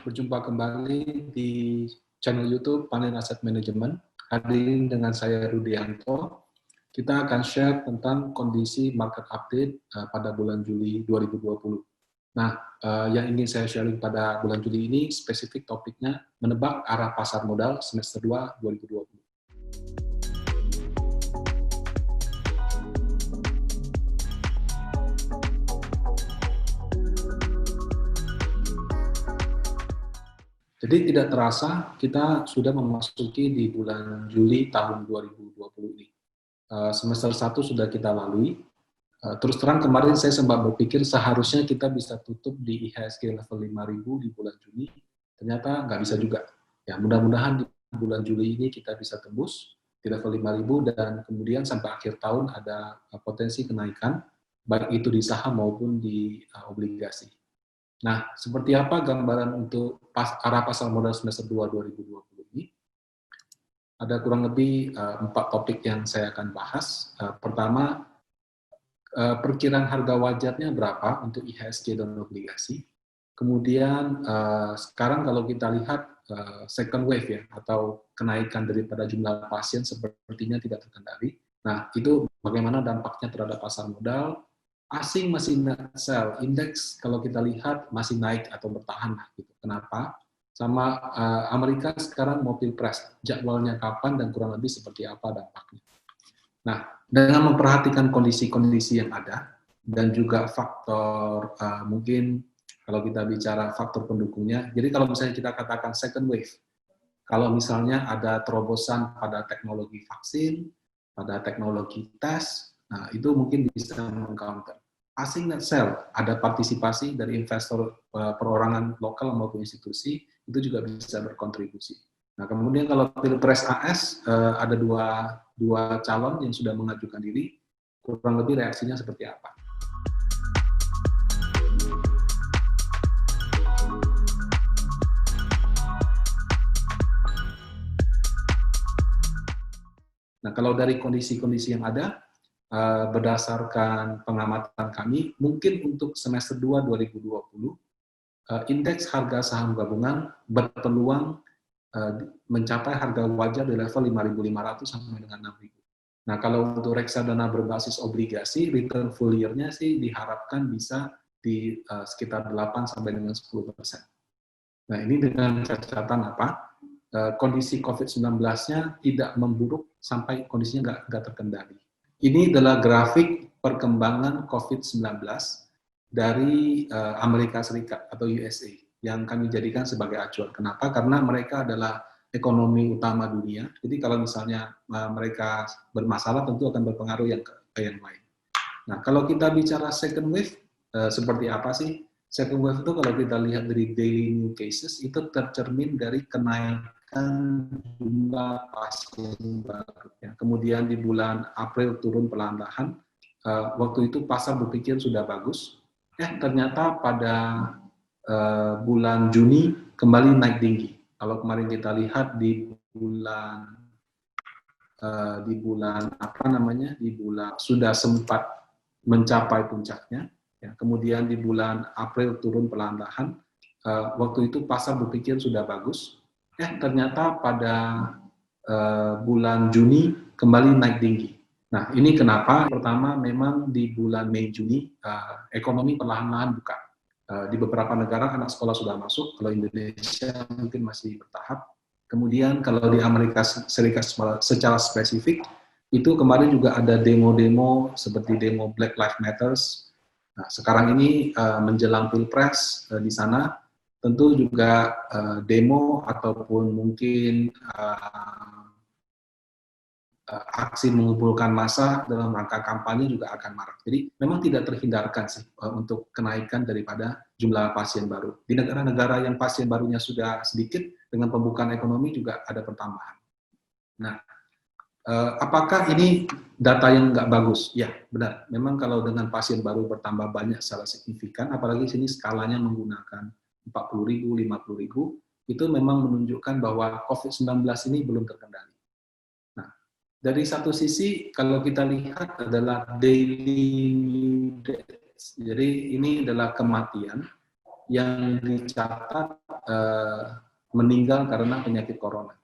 berjumpa kembali di channel YouTube Panin Asset Management. Hari ini dengan saya Rudianto, kita akan share tentang kondisi market update pada bulan Juli 2020. Nah, yang ingin saya sharing pada bulan Juli ini, spesifik topiknya menebak arah pasar modal semester 2 2020. Jadi tidak terasa kita sudah memasuki di bulan Juli tahun 2020 ini. Semester 1 sudah kita lalui. Terus terang kemarin saya sempat berpikir seharusnya kita bisa tutup di IHSG level 5.000 di bulan Juni. Ternyata nggak bisa juga. Ya, mudah-mudahan di bulan Juli ini kita bisa tembus di level 5.000 dan kemudian sampai akhir tahun ada potensi kenaikan, baik itu di saham maupun di obligasi. Nah, seperti apa gambaran untuk arah pasar modal semester 2 2020 ini? Ada kurang lebih 4 topik yang saya akan bahas. Pertama, perkiraan harga wajarnya berapa untuk IHSG dan obligasi. Kemudian, sekarang kalau kita lihat second wave ya, atau kenaikan daripada jumlah pasien sepertinya tidak terkendali. Nah, itu bagaimana dampaknya terhadap pasar modal. Asing masih net sell, indeks kalau kita lihat masih naik atau bertahan lah gitu. Kenapa? Sama Amerika sekarang mau pilpres, jadwalnya kapan dan kurang lebih seperti apa dampaknya. Nah, dengan memperhatikan kondisi-kondisi yang ada dan juga faktor mungkin kalau kita bicara faktor pendukungnya, jadi kalau misalnya kita katakan second wave, kalau misalnya ada terobosan pada teknologi vaksin, pada teknologi tes, nah itu mungkin bisa meng-counter. Asing net sell, ada partisipasi dari investor perorangan lokal maupun institusi, itu juga bisa berkontribusi. Nah, kemudian kalau Pilpres AS, ada dua calon yang sudah mengajukan diri, kurang lebih reaksinya seperti apa. Nah, kalau dari kondisi-kondisi yang ada, berdasarkan pengamatan kami, mungkin untuk semester 2 2020, indeks harga saham gabungan berpeluang mencapai harga wajar di level 5.500 sampai dengan 6.000. Nah, kalau untuk reksadana berbasis obligasi, return full year-nya sih diharapkan bisa di sekitar 8 sampai dengan 10%. Nah, ini dengan catatan apa? Kondisi COVID-19-nya tidak memburuk sampai kondisinya nggak terkendali. Ini adalah grafik perkembangan COVID-19 dari Amerika Serikat atau USA yang kami jadikan sebagai acuan. Kenapa? Karena mereka adalah ekonomi utama dunia. Jadi kalau misalnya mereka bermasalah tentu akan berpengaruh yang ke yang lain. Nah, kalau kita bicara second wave, seperti apa sih? Second wave itu kalau kita lihat dari daily new cases, itu tercermin dari kenaikan jumlah pasien baru. Ya. Kemudian di bulan April turun perlahan-lahan, waktu itu pasar berpikir sudah bagus, ternyata pada bulan Juni kembali naik tinggi. Kalau kemarin kita lihat di bulan sudah sempat mencapai puncaknya. Ya, kemudian di bulan April turun perlahan-lahan. Waktu itu pasar berpikir sudah bagus. Ternyata pada bulan Juni kembali naik tinggi. Nah, ini kenapa? Pertama, memang di bulan Mei Juni ekonomi perlahan-lahan buka. Di beberapa negara anak sekolah sudah masuk, kalau Indonesia mungkin masih bertahap. Kemudian kalau di Amerika Serikat secara spesifik, itu kemarin juga ada demo-demo seperti demo Black Lives Matter. Nah, sekarang ini menjelang Pilpres di sana, tentu juga demo ataupun mungkin aksi mengumpulkan massa dalam rangka kampanye juga akan marak. Jadi memang tidak terhindarkan sih untuk kenaikan daripada jumlah pasien baru. Di negara-negara yang pasien barunya sudah sedikit, dengan pembukaan ekonomi juga ada pertambahan. Nah, apakah ini data yang nggak bagus? Ya, benar. Memang kalau dengan pasien baru bertambah banyak secara signifikan, apalagi sini skalanya menggunakan 40.000, 50.000, itu memang menunjukkan bahwa COVID-19 ini belum terkendali. Dari satu sisi, kalau kita lihat adalah daily new deaths. Jadi ini adalah kematian yang dicatat meninggal karena penyakit corona.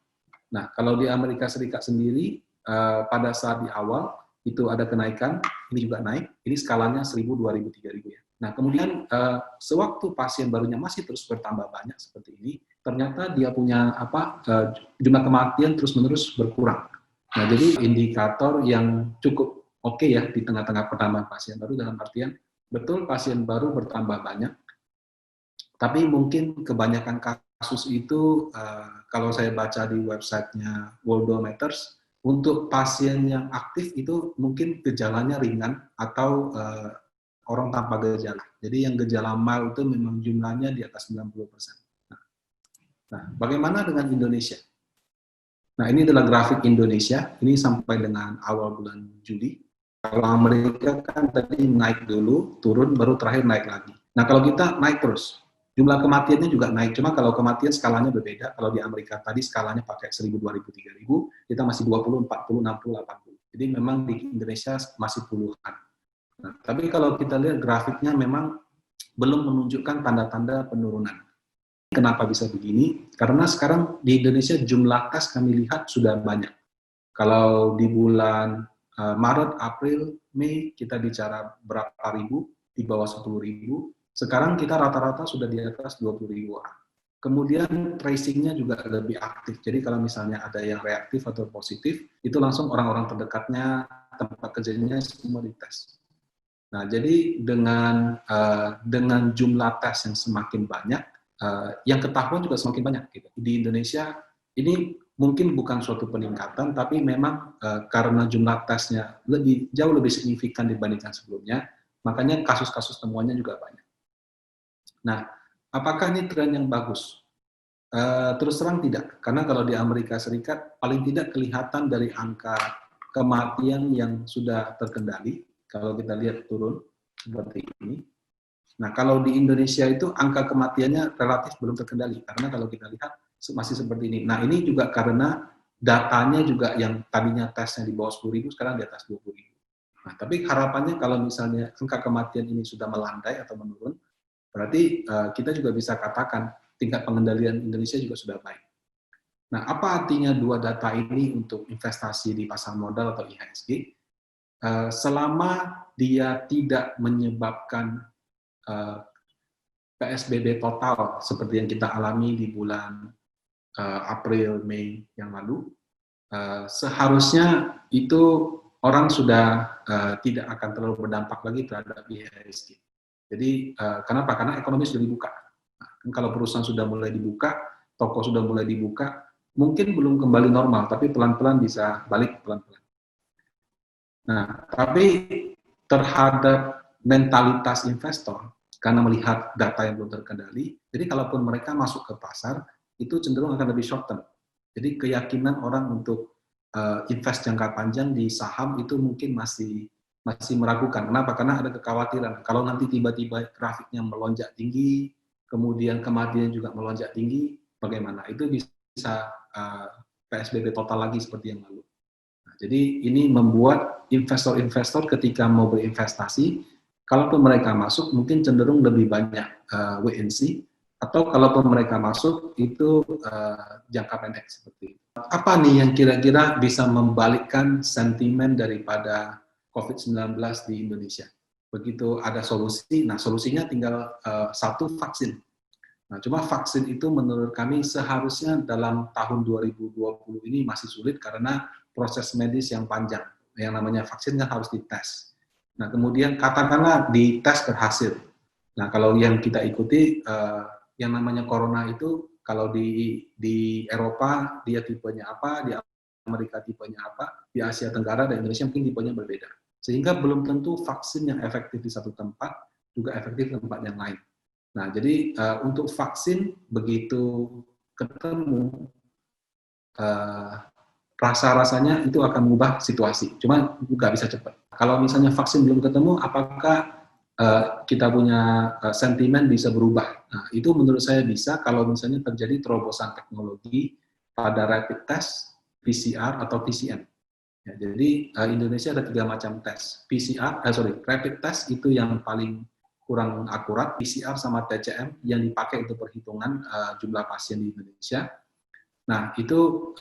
Nah, kalau di Amerika Serikat sendiri, pada saat di awal, itu ada kenaikan, ini juga naik, ini skalanya 1.000, 2.000, 3.000 ya. Nah, kemudian sewaktu pasien barunya masih terus bertambah banyak seperti ini, ternyata dia punya jumlah kematian terus-menerus berkurang. Nah, jadi indikator yang cukup oke ya di tengah-tengah pertambahan pasien baru, dalam artian betul pasien baru bertambah banyak, tapi mungkin kebanyakan kasus itu, kalau saya baca di websitenya Worldometers, untuk pasien yang aktif itu mungkin gejalanya ringan atau orang tanpa gejala. Jadi yang gejala mild itu memang jumlahnya di atas 90%. Nah, bagaimana dengan Indonesia? Nah, ini adalah grafik Indonesia, ini sampai dengan awal bulan Juli. Kalau Amerika kan tadi naik dulu, turun, baru terakhir naik lagi. Nah, kalau kita naik terus, jumlah kematiannya juga naik, cuma kalau kematian skalanya berbeda. Kalau di Amerika tadi skalanya pakai 1.000, 2.000, 3.000, kita masih 20, 40, 60, 80. Jadi memang di Indonesia masih puluhan. Nah, tapi kalau kita lihat grafiknya memang belum menunjukkan tanda-tanda penurunan. Kenapa bisa begini? Karena sekarang di Indonesia jumlah tes kami lihat sudah banyak. Kalau di bulan Maret, April, Mei kita bicara berapa ribu, di bawah 10.000. Sekarang kita rata-rata sudah di atas 20.000 orang. Kemudian tracing-nya juga lebih aktif. Jadi kalau misalnya ada yang reaktif atau positif, itu langsung orang-orang terdekatnya, tempat kerjanya semua dites. Nah, jadi dengan jumlah tes yang semakin banyak, yang ketahuan juga semakin banyak. Gitu. Di Indonesia ini mungkin bukan suatu peningkatan, tapi memang karena jumlah tesnya jauh lebih signifikan dibandingkan sebelumnya, makanya kasus-kasus temuannya juga banyak. Nah, apakah ini tren yang bagus? Terus terang tidak, karena kalau di Amerika Serikat paling tidak kelihatan dari angka kematian yang sudah terkendali, kalau kita lihat turun seperti ini. Nah, kalau di Indonesia itu angka kematiannya relatif belum terkendali, karena kalau kita lihat masih seperti ini. Nah, ini juga karena datanya juga yang tadinya tesnya di bawah 10.000, sekarang di atas 20.000. Nah, tapi harapannya kalau misalnya angka kematian ini sudah melandai atau menurun, berarti kita juga bisa katakan tingkat pengendalian Indonesia juga sudah baik. Nah, apa artinya dua data ini untuk investasi di pasar modal atau IHSG? Selama dia tidak menyebabkan PSBB total seperti yang kita alami di bulan April, Mei yang lalu, seharusnya itu orang sudah tidak akan terlalu berdampak lagi terhadap IHSG. Jadi kenapa? Karena ekonomi sudah dibuka. Nah, kalau perusahaan sudah mulai dibuka, toko sudah mulai dibuka, mungkin belum kembali normal, tapi pelan-pelan bisa balik pelan-pelan. Nah, tapi terhadap mentalitas investor, karena melihat data yang belum terkendali, jadi kalaupun mereka masuk ke pasar, itu cenderung akan lebih short term. Jadi keyakinan orang untuk invest jangka panjang di saham itu mungkin masih meragukan. Kenapa? Karena ada kekhawatiran. Kalau nanti tiba-tiba grafiknya melonjak tinggi, kemudian kematian juga melonjak tinggi, bagaimana? Itu bisa PSBB total lagi seperti yang lalu. Nah, jadi ini membuat investor-investor ketika mau berinvestasi, kalaupun mereka masuk mungkin cenderung lebih banyak wait and see, atau kalaupun mereka masuk itu jangka pendek seperti itu. Apa nih yang kira-kira bisa membalikkan sentimen daripada COVID-19 di Indonesia? Begitu ada solusi, nah solusinya tinggal satu, vaksin. Nah, cuma vaksin itu menurut kami seharusnya dalam tahun 2020 ini masih sulit karena proses medis yang panjang. Yang namanya vaksin kan harus dites. Nah, kemudian katakanlah dites berhasil. Nah, kalau yang kita ikuti, yang namanya corona itu, kalau di Eropa dia tipenya apa, di Amerika tipenya apa, di Asia Tenggara dan Indonesia mungkin tipenya berbeda. Sehingga belum tentu vaksin yang efektif di satu tempat juga efektif di tempat yang lain. Nah, jadi untuk vaksin begitu ketemu, rasa-rasanya itu akan mengubah situasi. Cuma nggak bisa cepat. Kalau misalnya vaksin belum ketemu, apakah kita punya sentimen bisa berubah? Nah, itu menurut saya bisa kalau misalnya terjadi terobosan teknologi pada rapid test, PCR atau PCM. Ya, jadi Indonesia ada 3 macam tes. rapid test itu yang paling kurang akurat. PCR sama TCM yang dipakai untuk perhitungan jumlah pasien di Indonesia. Nah, itu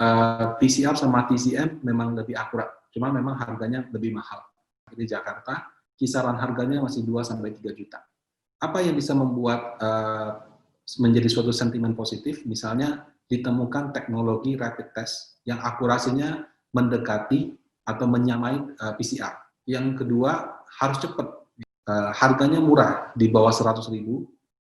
PCR sama TCM memang lebih akurat, cuma memang harganya lebih mahal. Di Jakarta, kisaran harganya masih 2-3 juta. Apa yang bisa membuat menjadi suatu sentimen positif? Misalnya, ditemukan teknologi rapid test yang akurasinya mendekati atau menyamai PCR. Yang kedua, harus cepat. Harganya murah, di bawah 100.000,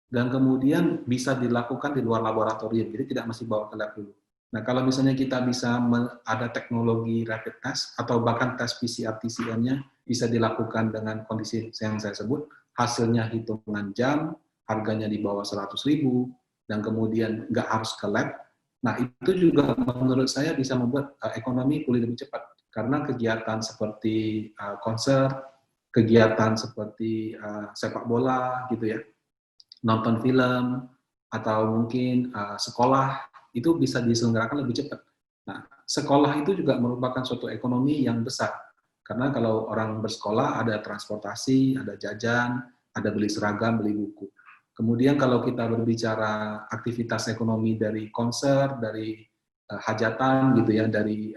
dan kemudian bisa dilakukan di luar laboratorium, jadi tidak mesti bawa ke lab dulu. Nah, kalau misalnya kita bisa ada teknologi rapid test, atau bahkan tes PCR TCM-nya bisa dilakukan dengan kondisi yang saya sebut, hasilnya hitungan jam, harganya di bawah 100.000, dan kemudian nggak harus ke lab. Nah, itu juga menurut saya bisa membuat ekonomi pulih lebih cepat, karena kegiatan seperti konser, kegiatan seperti sepak bola gitu ya, nonton film, atau mungkin sekolah, itu bisa diselenggarakan lebih cepat. Nah, sekolah itu juga merupakan suatu ekonomi yang besar, karena kalau orang bersekolah ada transportasi, ada jajan, ada beli seragam, beli buku. Kemudian kalau kita berbicara aktivitas ekonomi dari konser, dari hajatan gitu ya, dari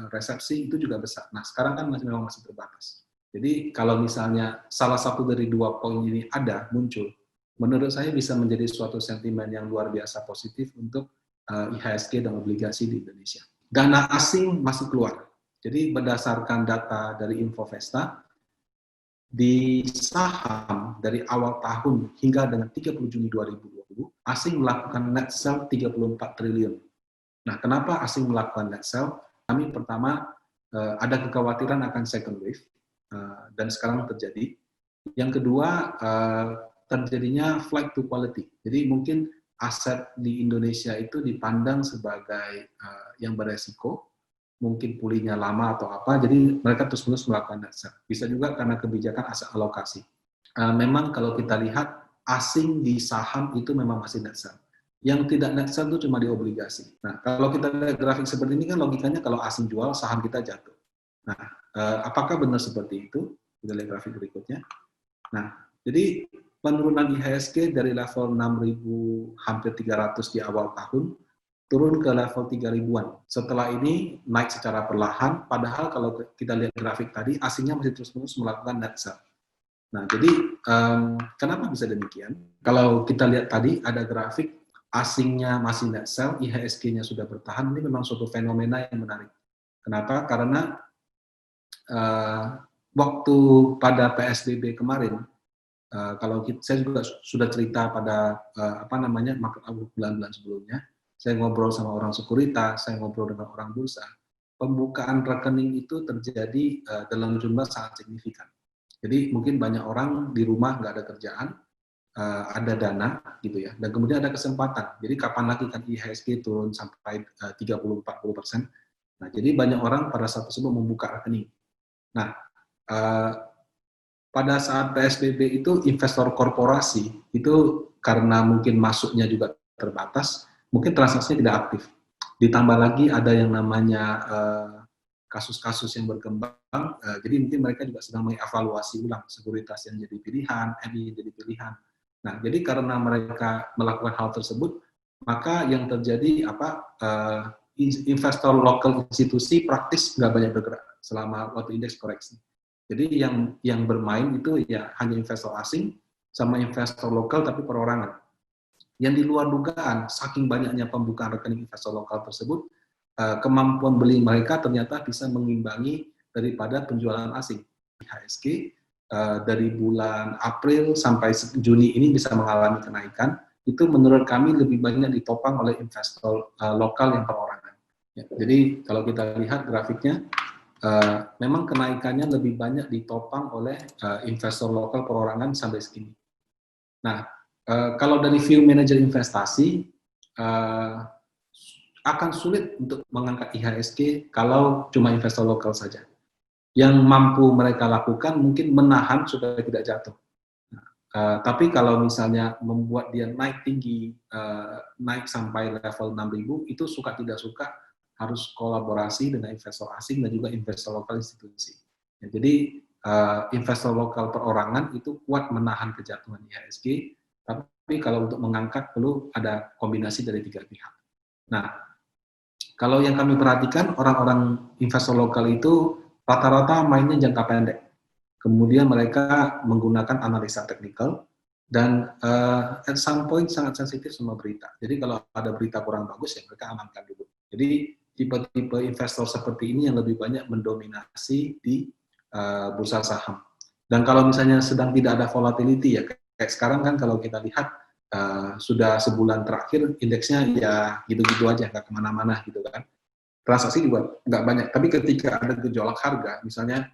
resepsi, itu juga besar. Nah, sekarang kan memang masih terbatas. Jadi kalau misalnya salah satu dari dua poin ini muncul, menurut saya bisa menjadi suatu sentimen yang luar biasa positif untuk IHSG dan obligasi di Indonesia. Dana asing masih keluar. Jadi berdasarkan data dari Infovesta, di saham dari awal tahun hingga dengan 30 Juni 2020, asing melakukan net sell 34 triliun. Nah, kenapa asing melakukan net sell? Kami pertama ada kekhawatiran akan second wave, dan sekarang terjadi. Yang kedua, terjadinya flight to quality. Jadi mungkin aset di Indonesia itu dipandang sebagai yang beresiko, mungkin pulihnya lama atau apa, jadi mereka terus-menerus melakukan net sell. Bisa juga karena kebijakan aset alokasi. Memang kalau kita lihat, asing di saham itu memang masih net sell. Yang tidak net sell itu cuma di obligasi. Nah, kalau kita lihat grafik seperti ini kan logikanya kalau asing jual, saham kita jatuh. Nah, apakah benar seperti itu? Kita lihat grafik berikutnya. Nah, jadi penurunan IHSG dari level 6.000 hampir 300 di awal tahun turun ke level 3.000-an. Setelah ini naik secara perlahan, padahal kalau kita lihat grafik tadi, asingnya masih terus-menerus melakukan net sell. Nah, jadi kenapa bisa demikian? Kalau kita lihat tadi ada grafik asingnya masih net sell, IHSG-nya sudah bertahan, ini memang suatu fenomena yang menarik. Kenapa? Karena waktu pada PSBB kemarin, kalau saya juga sudah cerita pada market outlook bulan-bulan sebelumnya, saya ngobrol sama orang sekuritas, saya ngobrol dengan orang bursa, pembukaan rekening itu terjadi dalam jumlah sangat signifikan. Jadi mungkin banyak orang di rumah nggak ada kerjaan, ada dana gitu ya, dan kemudian ada kesempatan. Jadi kapan lagi kan IHSG turun sampai 30-40%. Nah, jadi banyak orang pada saat tersebut membuka rekening. Nah, pada saat PSBB itu investor korporasi itu karena mungkin masuknya juga terbatas, mungkin transaksinya tidak aktif. Ditambah lagi ada yang namanya kasus-kasus yang berkembang, jadi mungkin mereka juga sedang mengevaluasi ulang sekuritas yang jadi pilihan, MI yang jadi pilihan. Nah, jadi karena mereka melakukan hal tersebut, maka yang terjadi investor lokal institusi praktis nggak banyak bergerak selama waktu indeks koreksi. Jadi yang bermain itu ya hanya investor asing sama investor lokal tapi perorangan. Yang di luar dugaan, saking banyaknya pembukaan rekening investor lokal tersebut, kemampuan beli mereka ternyata bisa mengimbangi daripada penjualan asing. IHSG dari bulan April sampai Juni ini bisa mengalami kenaikan, itu menurut kami lebih banyak ditopang oleh investor lokal yang perorangan. Ya, jadi kalau kita lihat grafiknya, memang kenaikannya lebih banyak ditopang oleh investor lokal perorangan sampai segini. Nah, kalau dari view manajer investasi, akan sulit untuk mengangkat IHSG kalau cuma investor lokal saja. Yang mampu mereka lakukan mungkin menahan supaya tidak jatuh. Tapi kalau misalnya membuat dia naik tinggi, naik sampai level 6.000, itu suka tidak suka harus kolaborasi dengan investor asing dan juga investor lokal institusi. Ya, jadi investor lokal perorangan itu kuat menahan kejatuhan IHSG, tapi kalau untuk mengangkat perlu ada kombinasi dari tiga pihak. Nah, kalau yang kami perhatikan, orang-orang investor lokal itu rata-rata mainnya jangka pendek. Kemudian mereka menggunakan analisa teknikal, dan at some point sangat sensitif sama berita. Jadi kalau ada berita kurang bagus, ya mereka amankan dulu. Jadi tipe-tipe investor seperti ini yang lebih banyak mendominasi di bursa saham. Dan kalau misalnya sedang tidak ada volatility, ya kayak sekarang kan kalau kita lihat, sudah sebulan terakhir indeksnya ya gitu-gitu aja, nggak kemana-mana gitu kan. Transaksi juga nggak banyak, tapi ketika ada gejolak harga, misalnya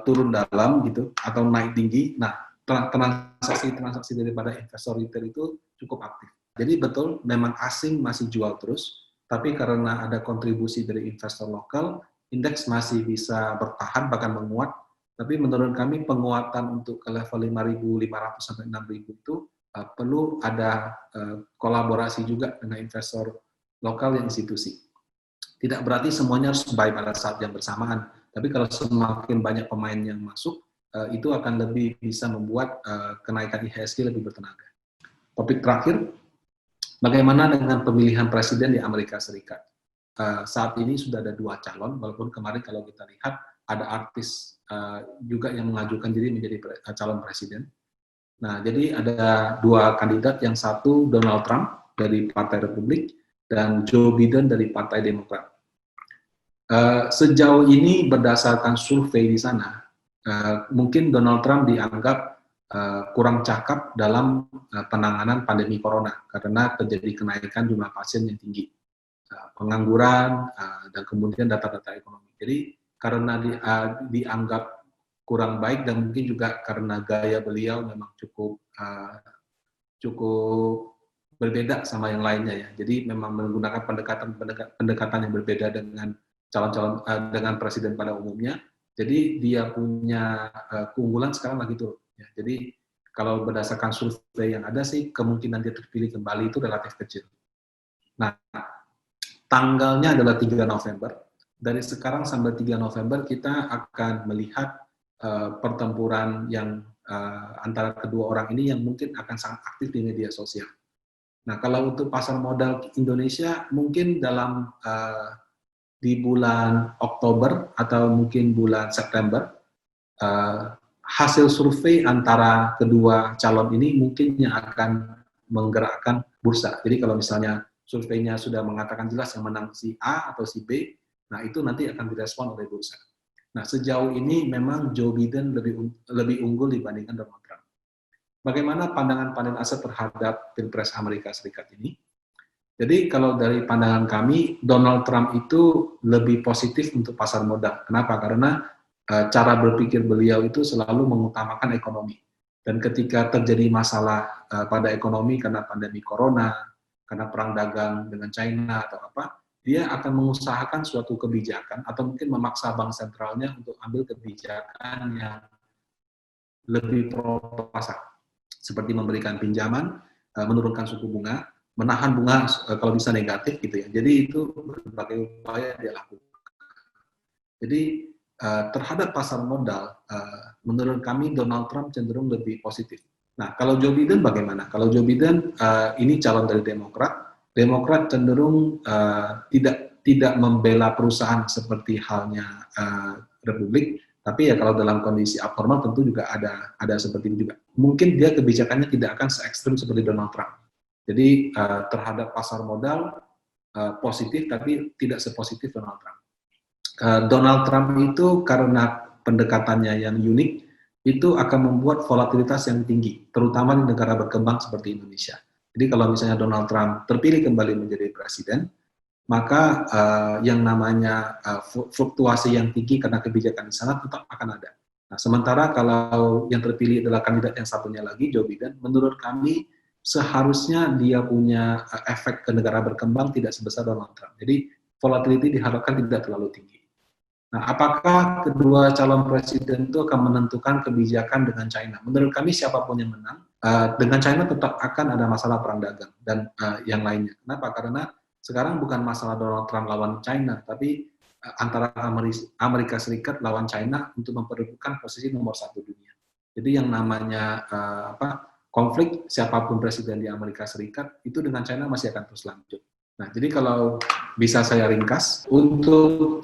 turun dalam gitu, atau naik tinggi, nah transaksi daripada investor retail itu cukup aktif. Jadi betul, memang asing masih jual terus, tapi karena ada kontribusi dari investor lokal, indeks masih bisa bertahan, bahkan menguat. Tapi menurut kami penguatan untuk ke level 5.500 sampai 6.000 itu perlu ada kolaborasi juga dengan investor lokal yang institusi. Tidak berarti semuanya harus buy pada saat yang bersamaan, tapi kalau semakin banyak pemain yang masuk, itu akan lebih bisa membuat kenaikan IHSG lebih bertenaga. Topik terakhir, bagaimana dengan pemilihan presiden di Amerika Serikat? Saat ini sudah ada 2 calon, walaupun kemarin kalau kita lihat ada artis juga yang mengajukan diri menjadi calon presiden. Nah, jadi ada 2 kandidat, yang satu Donald Trump dari Partai Republik dan Joe Biden dari Partai Demokrat. Sejauh ini berdasarkan survei di sana, mungkin Donald Trump dianggap kurang cakap dalam penanganan pandemi corona karena terjadi kenaikan jumlah pasien yang tinggi, pengangguran, dan kemudian data-data ekonomi. Jadi karena dianggap kurang baik, dan mungkin juga karena gaya beliau memang cukup berbeda sama yang lainnya ya. Jadi memang menggunakan pendekatan yang berbeda dengan calon-calon dengan presiden pada umumnya. Jadi dia punya keunggulan sekarang lagi turun. Ya. Jadi kalau berdasarkan survei yang ada sih, kemungkinan dia terpilih kembali itu relatif kecil. Nah, tanggalnya adalah 3 November. Dari sekarang sampai 3 November kita akan melihat pertempuran yang antara kedua orang ini yang mungkin akan sangat aktif di media sosial. Nah, kalau untuk pasar modal Indonesia, mungkin dalam di bulan Oktober atau mungkin bulan September, hasil survei antara kedua calon ini mungkin yang akan menggerakkan bursa. Jadi kalau misalnya surveinya sudah mengatakan jelas yang menang si A atau si B, nah itu nanti akan direspon oleh bursa. Nah, sejauh ini memang Joe Biden lebih unggul dibandingkan Donald Trump. Bagaimana pandangan panen aset terhadap Pilpres Amerika Serikat ini? Jadi kalau dari pandangan kami, Donald Trump itu lebih positif untuk pasar modal. Kenapa? Karena cara berpikir beliau itu selalu mengutamakan ekonomi. Dan ketika terjadi masalah pada ekonomi karena pandemi corona, karena perang dagang dengan China atau apa, dia akan mengusahakan suatu kebijakan atau mungkin memaksa bank sentralnya untuk ambil kebijakan yang lebih pro pasar, seperti memberikan pinjaman, menurunkan suku bunga, menahan bunga kalau bisa negatif gitu ya. Jadi itu berbagai upaya dia lakukan. Jadi terhadap pasar modal, menurut kami Donald Trump cenderung lebih positif. Nah, kalau Joe Biden bagaimana? Kalau Joe Biden ini calon dari Demokrat cenderung tidak membela perusahaan seperti halnya Republik, tapi ya kalau dalam kondisi abnormal tentu juga ada seperti itu juga. Mungkin dia kebijakannya tidak akan se-ekstrim seperti Donald Trump. Jadi terhadap pasar modal positif, tapi tidak sepositif Donald Trump. Donald Trump itu karena pendekatannya yang unik, itu akan membuat volatilitas yang tinggi, terutama di negara berkembang seperti Indonesia. Jadi kalau misalnya Donald Trump terpilih kembali menjadi presiden, maka yang namanya fluktuasi yang tinggi karena kebijakan di sana tetap akan ada. Nah, sementara kalau yang terpilih adalah kandidat yang satunya lagi, Joe Biden, menurut kami seharusnya dia punya efek ke negara berkembang tidak sebesar Donald Trump. Jadi volatility diharapkan tidak terlalu tinggi. Nah, apakah kedua calon presiden itu akan menentukan kebijakan dengan China? Menurut kami siapapun yang menang, dengan China tetap akan ada masalah perang dagang dan yang lainnya. Kenapa? Karena sekarang bukan masalah Donald Trump lawan China, tapi antara Amerika Serikat lawan China untuk memperebutkan posisi nomor 1 dunia. Jadi yang namanya konflik siapapun presiden di Amerika Serikat itu dengan China masih akan terus lanjut. Nah, jadi kalau bisa saya ringkas, untuk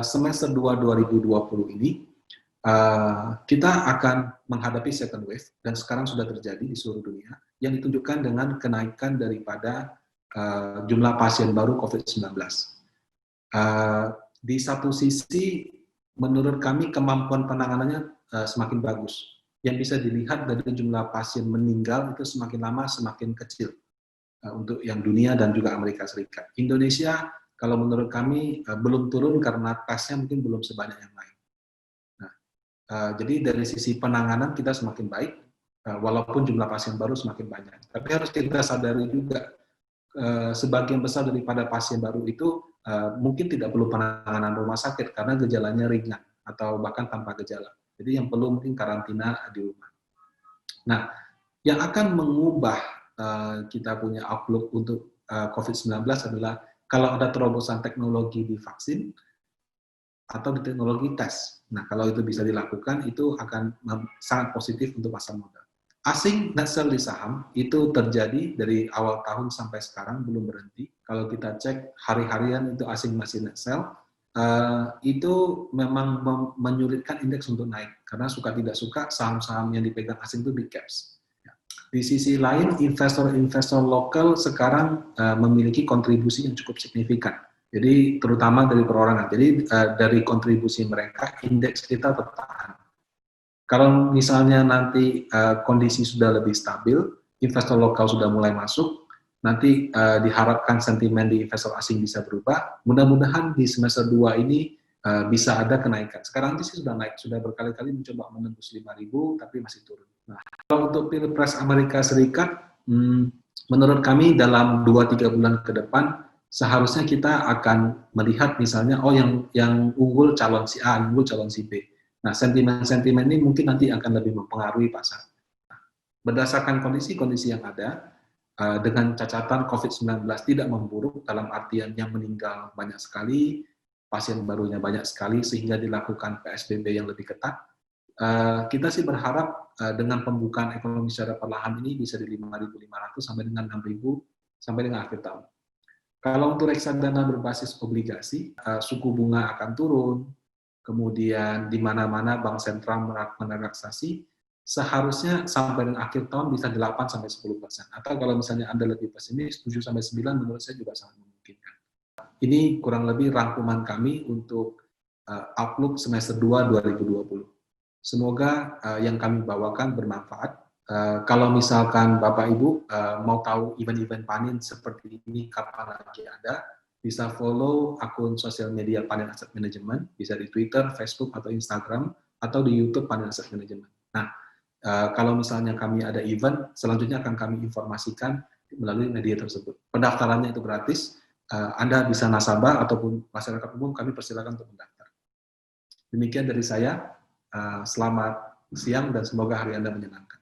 semester 2 2020 ini, kita akan menghadapi second wave, dan sekarang sudah terjadi di seluruh dunia, yang ditunjukkan dengan kenaikan daripada jumlah pasien baru COVID-19. Di satu sisi, menurut kami kemampuan penanganannya semakin bagus. Yang bisa dilihat dari jumlah pasien meninggal itu semakin lama semakin kecil. Untuk yang dunia dan juga Amerika Serikat. Indonesia, kalau menurut kami, belum turun karena tesnya mungkin belum sebanyak yang lain. Nah, jadi dari sisi penanganan kita semakin baik, walaupun jumlah pasien baru semakin banyak. Tapi harus kita sadari juga, sebagian besar daripada pasien baru itu mungkin tidak perlu penanganan rumah sakit karena gejalanya ringan atau bahkan tanpa gejala. Jadi yang perlu mungkin karantina di rumah. Nah, yang akan mengubah kita punya outlook untuk COVID-19 adalah kalau ada terobosan teknologi di vaksin atau di teknologi tes. Nah, kalau itu bisa dilakukan, itu akan sangat positif untuk pasar modal. Asing net sell di saham itu terjadi dari awal tahun sampai sekarang belum berhenti. Kalau kita cek hari-harian itu asing masih net sell. Itu memang menyulitkan indeks untuk naik karena suka tidak suka saham-saham yang dipegang asing itu big caps. Di sisi lain, investor-investor lokal sekarang memiliki kontribusi yang cukup signifikan. Jadi terutama dari perorangan. Jadi dari kontribusi mereka, indeks kita tertahan. Kalau misalnya nanti kondisi sudah lebih stabil, investor lokal sudah mulai masuk, nanti diharapkan sentimen di investor asing bisa berubah. Mudah-mudahan di semester 2 ini bisa ada kenaikan. Sekarang sih sudah naik, sudah berkali-kali mencoba menembus 5.000, tapi masih turun. Nah, kalau untuk Pilpres Amerika Serikat, menurut kami dalam 2-3 bulan ke depan, seharusnya kita akan melihat misalnya, yang unggul calon si A, unggul calon si B. Nah, sentimen-sentimen ini mungkin nanti akan lebih mempengaruhi pasar. Nah, berdasarkan kondisi-kondisi yang ada, dengan catatan COVID-19 tidak memburuk dalam artian yang meninggal banyak sekali, pasien barunya banyak sekali, sehingga dilakukan PSBB yang lebih ketat. Kita sih berharap dengan pembukaan ekonomi secara perlahan ini bisa di 5.500 sampai dengan 6.000 sampai dengan akhir tahun. Kalau untuk reksadana berbasis obligasi, suku bunga akan turun, kemudian di mana-mana bank sentral merelaksasi, seharusnya sampai dengan akhir tahun bisa 8 sampai 10%. Atau kalau misalnya Anda lebih pesimis, 7 sampai 9 menurut saya juga sangat memungkinkan. Ini kurang lebih rangkuman kami untuk outlook semester 2 2020. Semoga yang kami bawakan bermanfaat. Kalau misalkan Bapak Ibu mau tahu event-event Panin seperti ini kapan lagi ada, bisa follow akun sosial media Panin Asset Management, bisa di Twitter, Facebook, atau Instagram, atau di YouTube Panin Asset Management. Nah, kalau misalnya kami ada event, selanjutnya akan kami informasikan melalui media tersebut. Pendaftarannya itu gratis. Anda bisa nasabah ataupun masyarakat umum, kami persilakan untuk mendaftar. Demikian dari saya. Selamat siang dan semoga hari Anda menyenangkan.